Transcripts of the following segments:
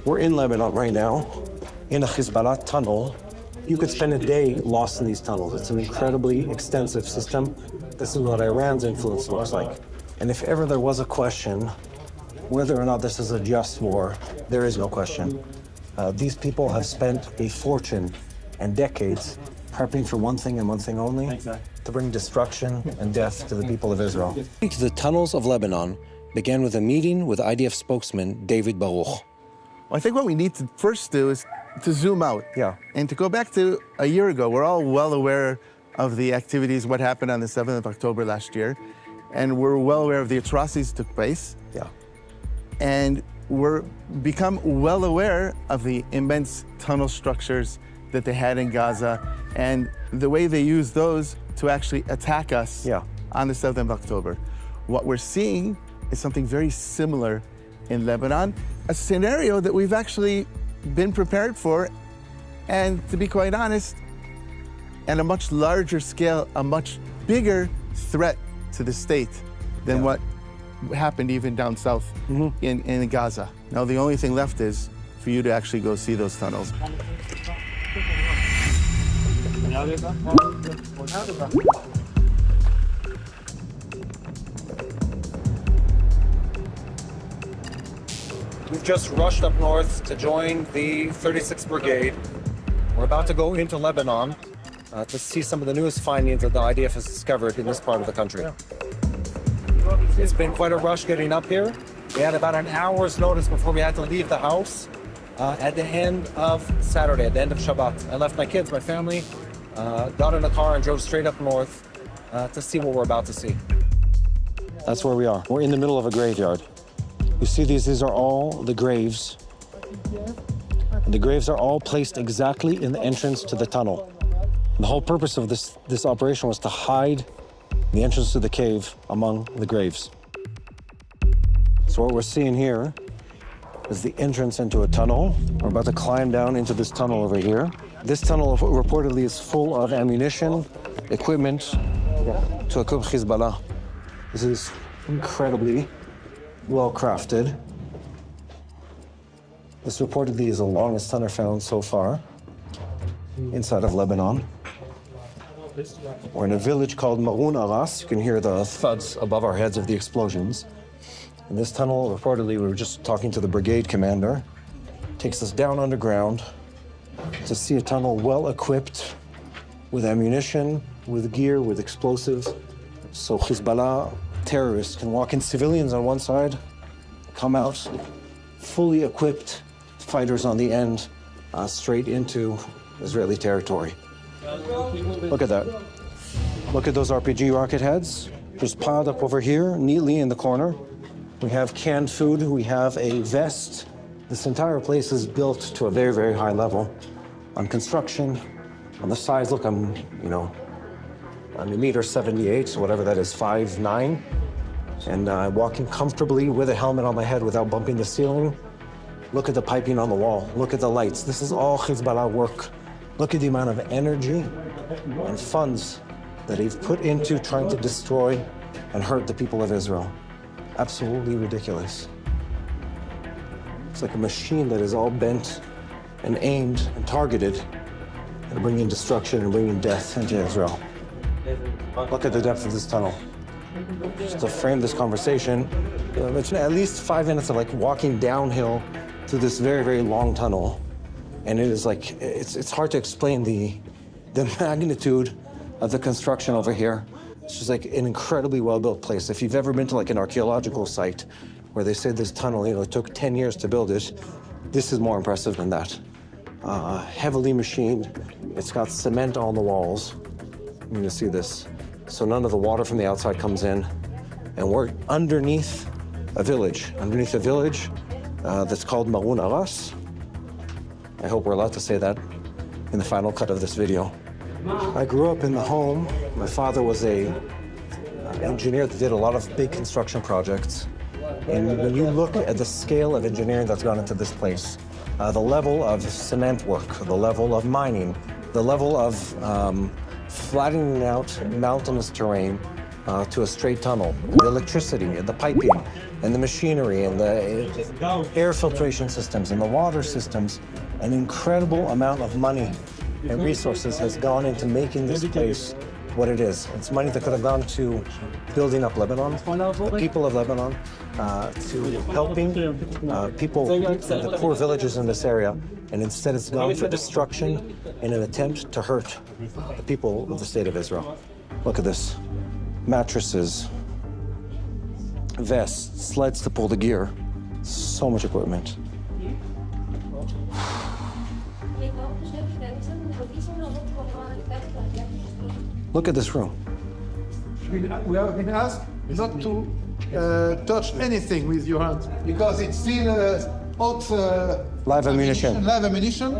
We're in Lebanon right now, in a Hizbullah tunnel. You could spend a day lost in these tunnels. It's an incredibly extensive system. This is what Iran's influence looks like. And if ever there was a question whether or not this is a just war, there is no question. These people have spent a fortune and decades prepping for one thing and one thing only, to bring destruction and death to the people of Israel. The tunnels of Lebanon began with a meeting with IDF spokesman David Baruch. Well, I think what we need to first do is to zoom out. Yeah. And to go back to a year ago. We're all well aware of the activities, what happened on the 7th of October last year. And we're well aware of the atrocities that took place. Yeah. And we're become well aware of the immense tunnel structures that they had in Gaza and the way they used those to actually attack us on the 7th of October. What we're seeing is something very similar in Lebanon, a scenario that we've actually been prepared for, and to be quite honest, at a much larger scale, a much bigger threat to the state than what happened even down south in Gaza. Now, the only thing left is for you to actually go see those tunnels. We've just rushed up north to join the 36th Brigade. We're about to go into Lebanon to see some of the newest findings that the IDF has discovered in this part of the country. It's been quite a rush getting up here. We had about an hour's notice before we had to leave the house at the end of Saturday, at the end of Shabbat. I left my kids, my family, got in the car and drove straight up north to see what we're about to see. That's where we are. We're in the middle of a graveyard. You see these are all the graves. And the graves are all placed exactly in the entrance to the tunnel. And the whole purpose of this operation was to hide the entrance to the cave among the graves. So what we're seeing here is the entrance into a tunnel. We're about to climb down into this tunnel over here. This tunnel reportedly is full of ammunition, equipment to equip Hizbullah. This is incredibly well crafted. This reportedly is the longest tunnel found so far inside of Lebanon. We're in a village called Maroun Aras. You can hear the thuds above our heads of the explosions. In this tunnel, reportedly, we were just talking to the brigade commander. Takes us down underground to see a tunnel well equipped with ammunition, with gear, with explosives. So Hizbullah terrorists can walk in, civilians on one side, come out fully equipped fighters on the end, straight into Israeli territory. Look at that. Look at those RPG rocket heads, just piled up over here, neatly in the corner. We have canned food, we have a vest. This entire place is built to a very, very high level. On construction, on the sides, look, I'm a meter 78, so whatever that is, 5'9". And walking comfortably with a helmet on my head without bumping the ceiling. Look at the piping on the wall. Look at the lights. This is all Hizbullah work. Look at the amount of energy and funds that they've put into trying to destroy and hurt the people of Israel. Absolutely ridiculous. It's like a machine that is all bent and aimed and targeted at bringing destruction and bringing death into Israel. Look at the depth of this tunnel. Just to frame this conversation, at least 5 minutes of like walking downhill through this very, very long tunnel. And it is like, it's hard to explain the magnitude of the construction over here. It's just like an incredibly well-built place. If you've ever been to like an archaeological site where they say this tunnel, it took 10 years to build it, this is more impressive than that. Heavily machined. It's got cement on the walls. You can see this. So none of the water from the outside comes in. And we're underneath a village that's called Maroun Aras. I hope we're allowed to say that in the final cut of this video. I grew up in the home. My father was an engineer that did a lot of big construction projects. And when you look at the scale of engineering that's gone into this place, the level of cement work, the level of mining, the level of flattening out mountainous terrain to a straight tunnel, the electricity, the piping, and the machinery and the air filtration systems and the water systems. An incredible amount of money and resources has gone into making this place what it is. It's money that could have gone to building up Lebanon, the people of Lebanon, to helping people in the poor villages in this area, and instead it's gone for destruction in an attempt to hurt the people of the state of Israel. Look at this. Mattresses, vests, sleds to pull the gear. So much equipment. Look at this room. We have been asked not to touch anything with your hands because it's still hot Live ammunition. Live ammunition.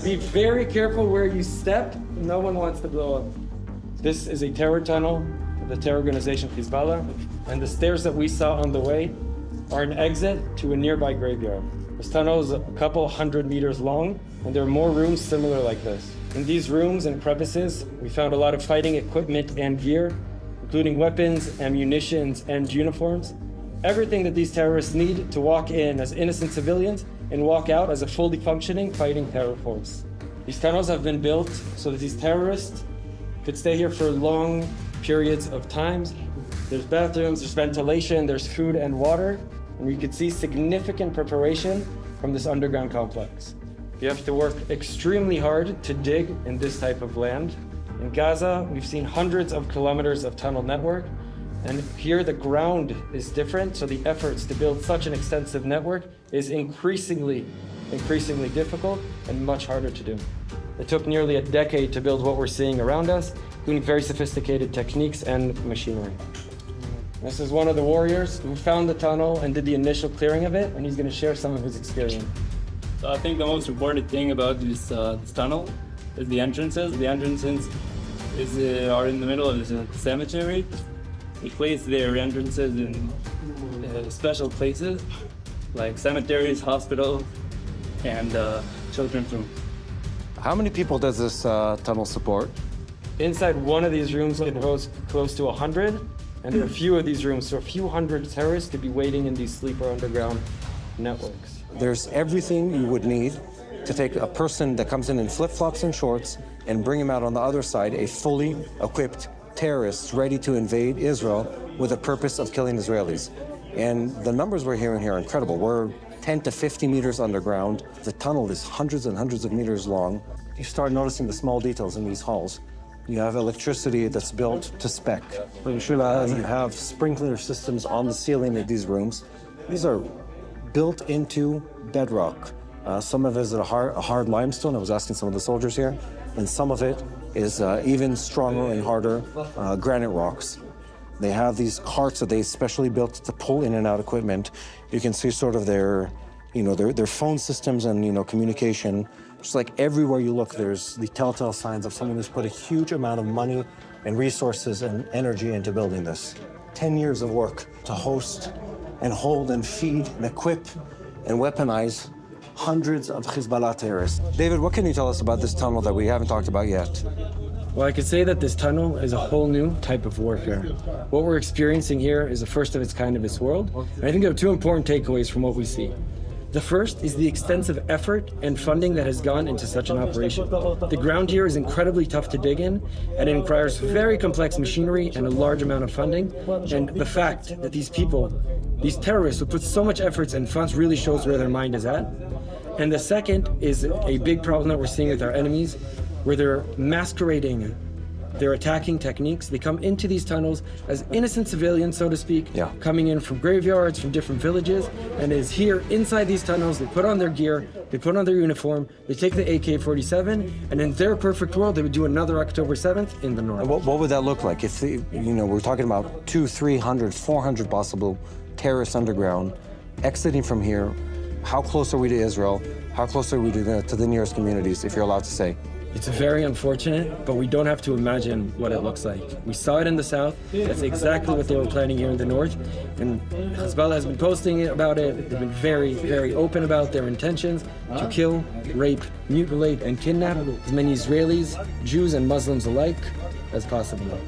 Be very careful where you step. No one wants to blow up. This is a terror tunnel of the terror organization Hizbullah, and the stairs that we saw on the way are an exit to a nearby graveyard. This tunnel is a couple 100 meters long, and there are more rooms similar like this. In these rooms and crevices, we found a lot of fighting equipment and gear, including weapons, ammunitions, and uniforms. Everything that these terrorists need to walk in as innocent civilians and walk out as a fully functioning fighting terror force. These tunnels have been built so that these terrorists could stay here for long periods of time. There's bathrooms, there's ventilation, there's food and water, and we could see significant preparation from this underground complex. You have to work extremely hard to dig in this type of land. In Gaza, we've seen hundreds of kilometers of tunnel network, and here the ground is different, so the efforts to build such an extensive network is increasingly difficult and much harder to do. It took nearly a decade to build what we're seeing around us, including very sophisticated techniques and machinery. This is one of the warriors who found the tunnel and did the initial clearing of it, and he's going to share some of his experience. So I think the most important thing about this tunnel is the entrances. The entrances are in the middle of the cemetery. They place their entrances in special places, like cemeteries, hospitals, and children's rooms. How many people does this tunnel support? Inside one of these rooms, it goes close to 100, and there are a few of these rooms, so a few hundred terrorists could be waiting in these sleeper underground networks. There's everything you would need to take a person that comes in flip-flops and shorts and bring him out on the other side, a fully equipped terrorist ready to invade Israel with the purpose of killing Israelis. And the numbers we're hearing here are incredible. We're 10 to 50 meters underground. The tunnel is hundreds and hundreds of meters long. You start noticing the small details in these halls. You have electricity that's built to spec. You have sprinkler systems on the ceiling of these rooms. These are built into bedrock. Some of it is a hard limestone. I was asking some of the soldiers here. And some of it is even stronger and harder granite rocks. They have these carts that they specially built to pull in and out equipment. You can see sort of their phone systems and, communication. Just like everywhere you look, there's the telltale signs of someone who's put a huge amount of money and resources and energy into building this. 10 years of work to host and hold and feed and equip and weaponize hundreds of Hizbullah terrorists. David, what can you tell us about this tunnel that we haven't talked about yet? Well, I could say that this tunnel is a whole new type of warfare. What we're experiencing here is the first of its kind in this world. And I think there are two important takeaways from what we see. The first is the extensive effort and funding that has gone into such an operation. The ground here is incredibly tough to dig in, and it requires very complex machinery and a large amount of funding. And the fact that these people, these terrorists who put so much efforts and funds, really shows where their mind is at. And the second is a big problem that we're seeing with our enemies, where they're masquerading their attacking techniques. They come into these tunnels as innocent civilians, so to speak, coming in from graveyards, from different villages, and it is here inside these tunnels, they put on their gear, they put on their uniform, they take the AK-47, and in their perfect world, they would do another October 7th in the north. What would that look like if, we're talking about 200, 300, 400 possible terrorists underground exiting from here? How close are we to Israel? How close are we to the nearest communities, if you're allowed to say? It's very unfortunate, but we don't have to imagine what it looks like. We saw it in the south. That's exactly what they were planning here in the north. And Hezbollah has been posting about it. They've been very, very open about their intentions to kill, rape, mutilate, and kidnap as many Israelis, Jews, and Muslims alike as possible.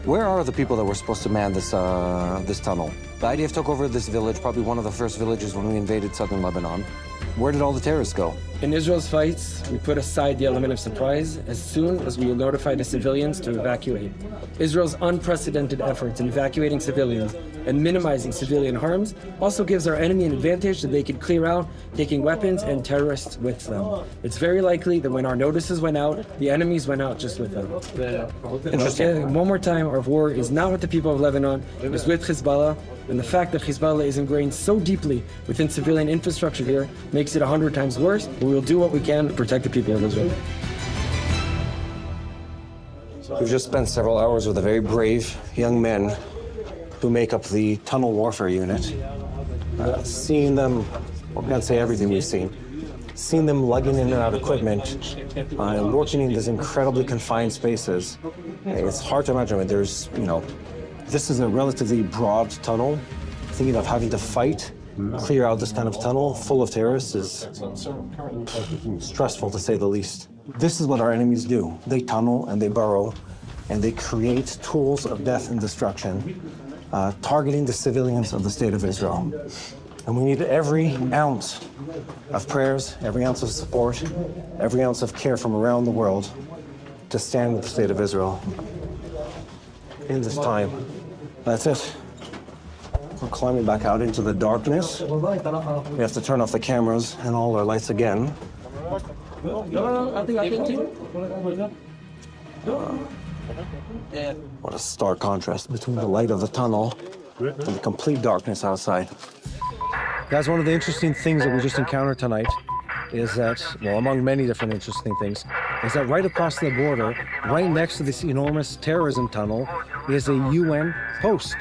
Where are the people that were supposed to man this tunnel? The IDF took over this village, probably one of the first villages when we invaded southern Lebanon. Where did all the terrorists go? In Israel's fights, we put aside the element of surprise as soon as we notify the civilians to evacuate. Israel's unprecedented efforts in evacuating civilians and minimizing civilian harms also gives our enemy an advantage that they could clear out, taking weapons and terrorists with them. It's very likely that when our notices went out, the enemies went out just with them. Interesting. One more time, our war is not with the people of Lebanon, it is with Hizbullah, and the fact that Hizbullah is ingrained so deeply within civilian infrastructure here makes it 100 times worse, but we will do what we can to protect the people of Israel. We've just spent several hours with the very brave young men who make up the tunnel warfare unit. Seeing them, I can't say everything we've seen them lugging in and out equipment and working in these incredibly confined spaces. It's hard to imagine. There's, this is a relatively broad tunnel. Thinking of having to fight, clear out this kind of tunnel full of terrorists is stressful to say the least. This is what our enemies do. They tunnel and they burrow and they create tools of death and destruction, targeting the civilians of the state of Israel. And we need every ounce of prayers, every ounce of support, every ounce of care from around the world to stand with the state of Israel in this time. That's it. We're climbing back out into the darkness. We have to turn off the cameras and all our lights again. What a stark contrast between the light of the tunnel and the complete darkness outside. Guys, one of the interesting things that we just encountered tonight is that, well, among many different interesting things, is that right across the border, right next to this enormous terrorism tunnel, is a UN post,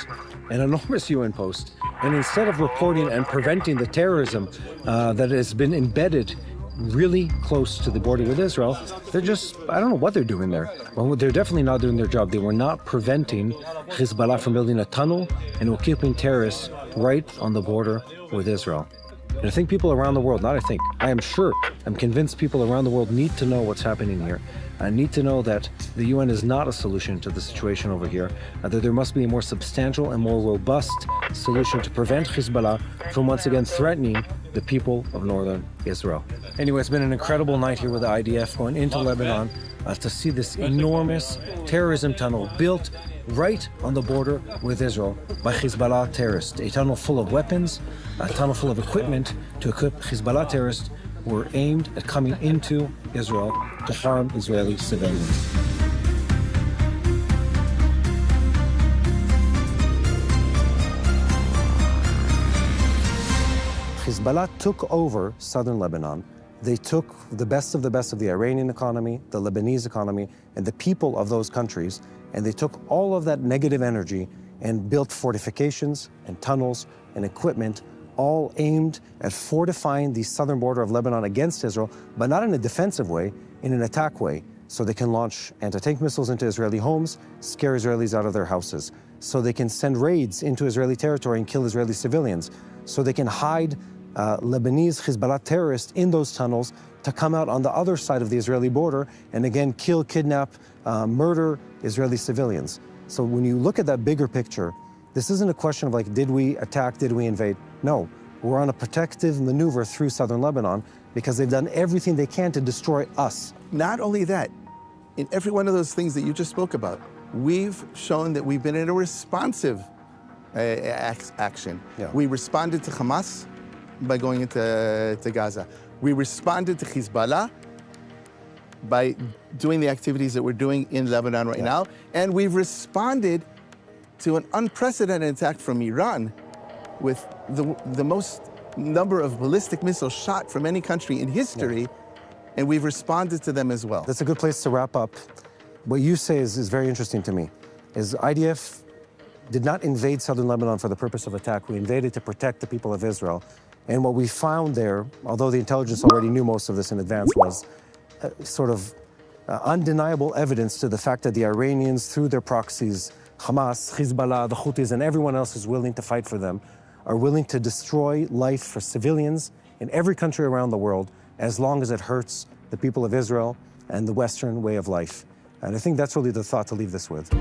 an enormous UN post. And instead of reporting and preventing the terrorism that has been embedded really close to the border with Israel, they're just, I don't know what they're doing there. Well, they're definitely not doing their job. They were not preventing Hizbullah from building a tunnel and were keeping terrorists right on the border with Israel. And I think people around the world, I am sure, I'm convinced people around the world need to know what's happening here. I need to know that the UN is not a solution to the situation over here, that there must be a more substantial and more robust solution to prevent Hizbullah from once again threatening the people of northern Israel. Anyway, it's been an incredible night here with the IDF going into Lebanon to see this enormous terrorism tunnel built right on the border with Israel by Hizbullah terrorists. A tunnel full of weapons, a tunnel full of equipment to equip Hizbullah terrorists who were aimed at coming into Israel to harm Israeli civilians. Hizbullah took over southern Lebanon. They took the best of the Iranian economy, the Lebanese economy, and the people of those countries, and they took all of that negative energy and built fortifications and tunnels and equipment, all aimed at fortifying the southern border of Lebanon against Israel, but not in a defensive way, in an attack way, so they can launch anti-tank missiles into Israeli homes, scare Israelis out of their houses, so they can send raids into Israeli territory and kill Israeli civilians, so they can hide Lebanese Hizbullah terrorists in those tunnels to come out on the other side of the Israeli border and again kill, kidnap, murder Israeli civilians. So when you look at that bigger picture, this isn't a question of like, did we attack, did we invade? No, we're on a protective maneuver through southern Lebanon because they've done everything they can to destroy us. Not only that, in every one of those things that you just spoke about, we've shown that we've been in a responsive action. Yeah. We responded to Hamas by going into Gaza. We responded to Hizbullah by doing the activities that we're doing in Lebanon right now. And we've responded to an unprecedented attack from Iran with the most number of ballistic missiles shot from any country in history, and we've responded to them as well. That's a good place to wrap up. What you say is very interesting to me, is IDF did not invade southern Lebanon for the purpose of attack. We invaded to protect the people of Israel. And what we found there, although the intelligence already knew most of this in advance, was sort of undeniable evidence to the fact that the Iranians, through their proxies, Hamas, Hizbullah, the Houthis, and everyone else who's willing to fight for them, are willing to destroy life for civilians in every country around the world as long as it hurts the people of Israel and the Western way of life. And I think that's really the thought to leave this with.